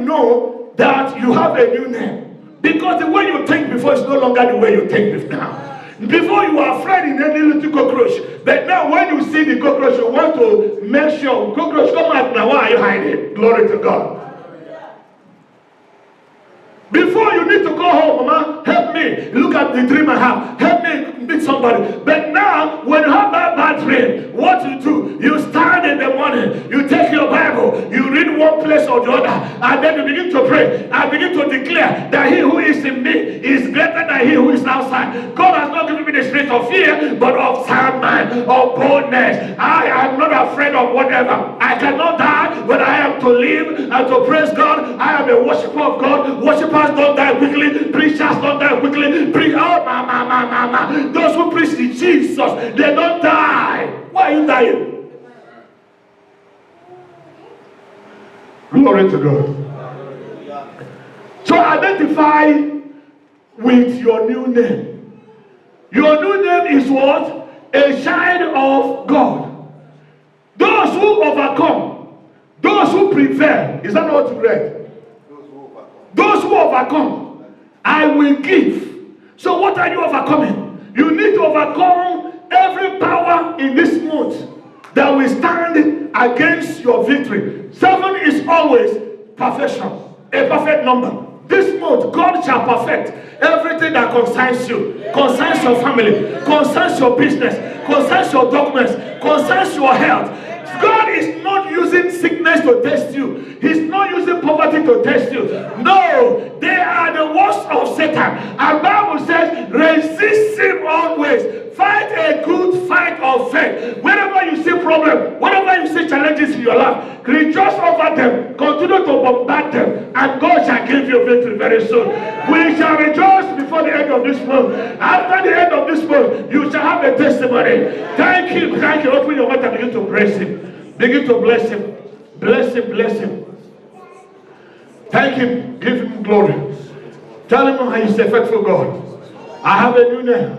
know that you have a new name? Because the way you think before is no longer the way you think now. Before you were afraid in any little cockroach, but now when you see the cockroach, you want to make sure cockroach come out now. Why are you hiding? Glory to God. Before you need to go home, Mama, help me. Look at the dream I have. Help me meet somebody. But now, when you have that bad dream, what you do? You stand in the morning, you take your Bible, you read one place or the other, and then you begin to pray and begin to declare that he who is in me is greater than he who is outside. God has not given me the spirit of fear, but of sound mind, of boldness. I am not afraid of whatever. I cannot die, but I am to live and to praise God. I am a worshiper of God. Worshippers don't die quickly. Preachers don't die quickly. Those who preach to Jesus, they don't die. Why are you dying? Glory to God. So identify with your new name. Your new name is what? A child of God. Those who overcome, those who prevail. Is that not what you read? Those who overcome, I will give. So what are you overcoming? You need to overcome every power in this month that will stand against your victory. 7 is always perfection, a perfect number. This month, God shall perfect everything that concerns you, concerns your family, concerns your business, concerns your documents, concerns your health. God is not using sickness to test you. He's not using poverty to test you. No, they are the works of Satan. And Bible says, resist him always. Fight a good fight of faith. Whenever you see problems, whenever you see challenges in your life, rejoice over them. Continue to bombard them. And God shall give you victory very soon. We shall rejoice before the end of this month. After the end of this month, you shall have a testimony. Thank you. Thank you. Open your mouth and begin to praise him. Begin to bless him. Bless him. Bless him. Thank him. Give him glory. Tell him how he's a faithful God. I have a new name.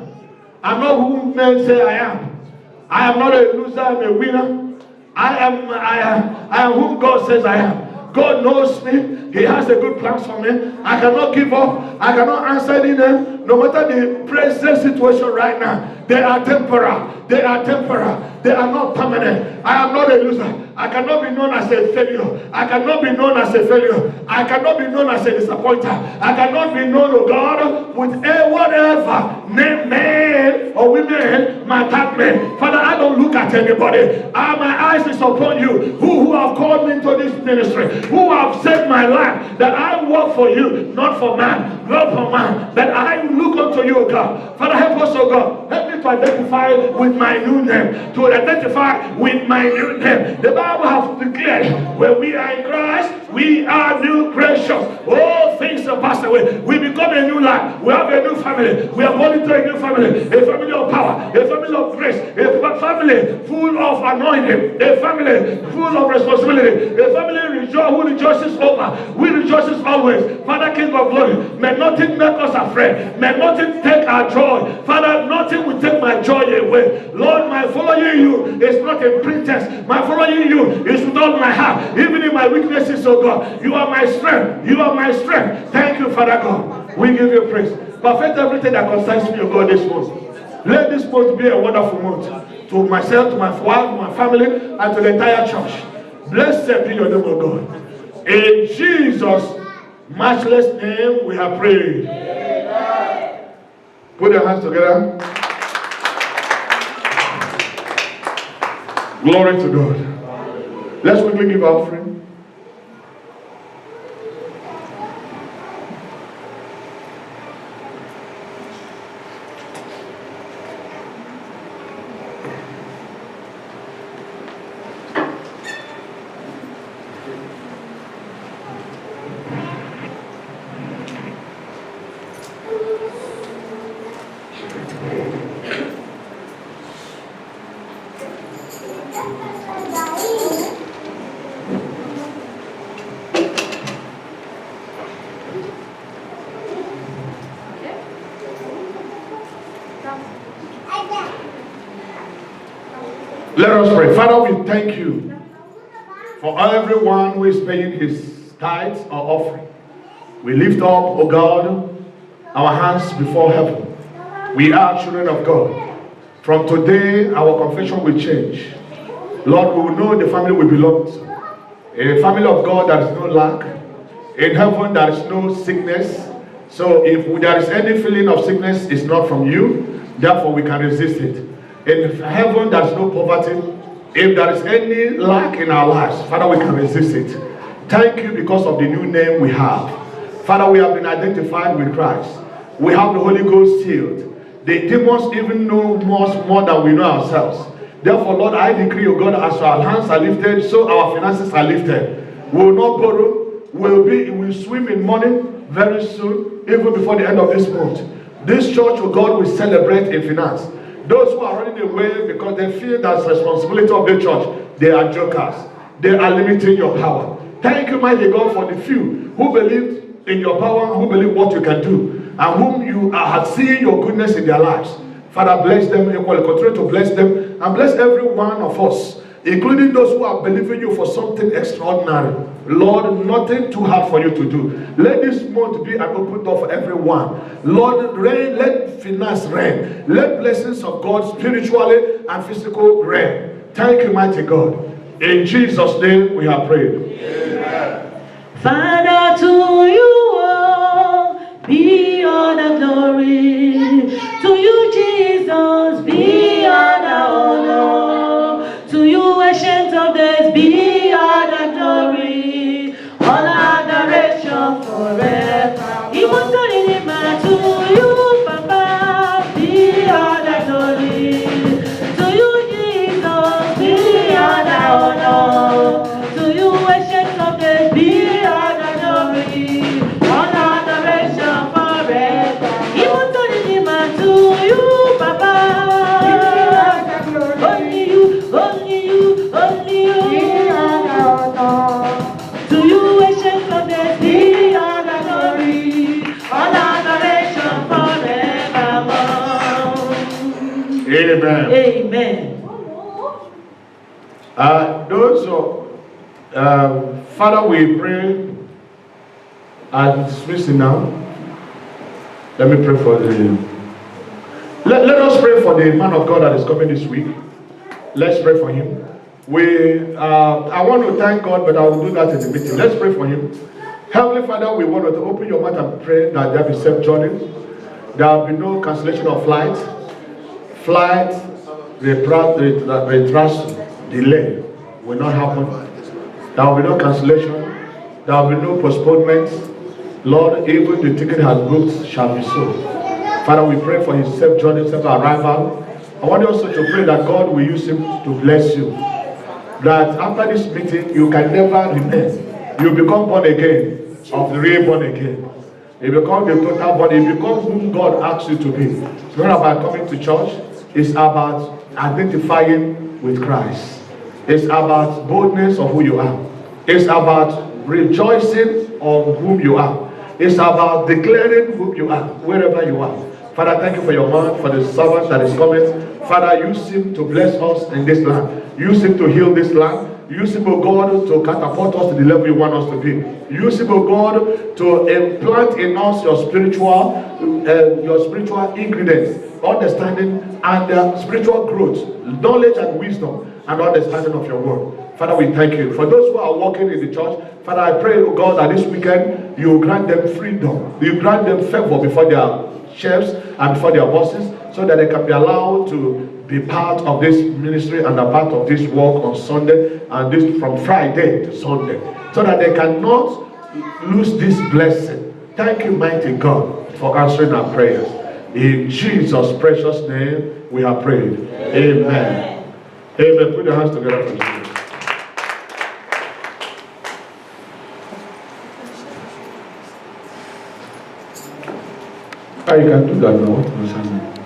I'm not who men say I am. I am not a loser, I'm a winner. I am whom God says I am. God knows me. He has a good plans for me. I cannot give up. I cannot answer any name. No matter the present situation right now. They are temporal. They are temporal. They are not permanent. I am not a loser. I cannot be known as a failure. I cannot be known as a failure. I cannot be known as a disappointer. I cannot be known, oh God, with whatever name men or women might tag me. Father, I don't look at anybody. My eyes is upon you, who have called me into this ministry, who have saved my life, that I work for you, not for man, not for man, that I look unto you, oh God. Father, help us, oh God. Help me to identify with my new name, to identify with my new name. The Bible has declared, when we are in Christ, we are new creations. All things are passed away. We become a new life. We have a new family. We are born into a new family. A family of power. A family of grace. A family full of anointing. A family full of responsibility. A family who rejoices over. We rejoices always. Father, King of glory, may nothing make us afraid. May nothing take our joy. Father, nothing will take my joy away. Lord, my following you is not a pretense. My following you is without my heart. Even in my weaknesses, oh God, you are my strength. You are my strength. Thank you, Father God. We give you praise. Perfect everything that concerns me, oh God, this month. Let this month be a wonderful month. To myself, to my wife, to my family, and to the entire church. Blessed be your name, oh God. In Jesus' matchless name we have prayed. Amen. Put your hands together. Glory to God. Let's quickly give our offering. Let us pray. Father, we thank you for everyone who is paying his tithes or offering. We lift up, O God, our hands before heaven. We are children of God. From today, our confession will change. Lord, we will know the family we belong to. A family of God, there is no lack. In heaven, there is no sickness. So if there is any feeling of sickness, it's not from you. Therefore, we can resist it. In heaven, there is no poverty. If there is any lack in our lives, Father, we can resist it. Thank you because of the new name we have. Father, we have been identified with Christ. We have the Holy Ghost sealed. The demons even know more than we know ourselves. Therefore, Lord, I decree, O God, as our hands are lifted, so our finances are lifted. We will not borrow. We will swim in money very soon, even before the end of this month. This church, O God, will celebrate in finance. Those who are running away because they feel that's the responsibility of the church, they are jokers. They are limiting your power. Thank you, mighty God, for the few who believe in your power, who believe what you can do, and whom you have seen your goodness in their lives. Father, bless them equally. Continue to bless them and bless every one of us, including those who are believing you for something extraordinary. Lord, nothing too hard for you to do. Let this month be an open door for everyone. Lord, rain, let finance rain. Let blessings of God spiritually and physical rain. Thank you, mighty God. In Jesus' name we have prayed. Amen. Father, to you all be all the glory. To you, Jesus, be all the honor. To you, ancient of days, be all the glory. All adoration forever. Immortality, to you, Papa, be all the glory. To you, Jesus, be all the honor. To you, ancient of days, be all the glory. All adoration forever. Immortality, to you, Papa. Only you, only you, only you. To you, ancient of days, be all the glory. All adoration forevermore. Amen. Amen. Father, we pray and dismissing now. Let me pray for the. Let us pray for the man of God that is coming this week. Let's pray for him. I want to thank God, but I will do that in the meeting. Let's pray for him. Heavenly Father, we want to open your mouth and pray that there be safe journey. There will be no cancellation of flight. Retraction, delay will not happen. There will be no cancellation. There will be no postponement. Lord, even the ticket has booked shall be so. Father, we pray for his safe journey, safe arrival. I want you also to pray that God will use him to bless you. That after this meeting, you can never remain. You become born again, of the real born again. You become the total body. You become whom God asks you to be. It's not about coming to church. It's about identifying with Christ. It's about boldness of who you are. It's about rejoicing on whom you are. It's about declaring who you are, wherever you are. Father, thank you for your man, for the servant that is coming. Father, use him to bless us in this land. Use him to heal this land. Use him, O God, to catapult us to the level you want us to be. Use him, O God, to implant in us your spiritual ingredients, understanding and spiritual growth, knowledge and wisdom, and understanding of your word. Father, we thank you. For those who are working in the church, Father, I pray, O God, that this weekend you grant them freedom. You grant them favor before their chefs and before their bosses, so that they can be allowed to be part of this ministry and a part of this work on Sunday, and this from Friday to Sunday, so that they cannot lose this blessing. Thank you, mighty God, for answering our prayers. In Jesus' precious name we have prayed. Amen. Amen. Put your hands together for Jesus. You can do that now.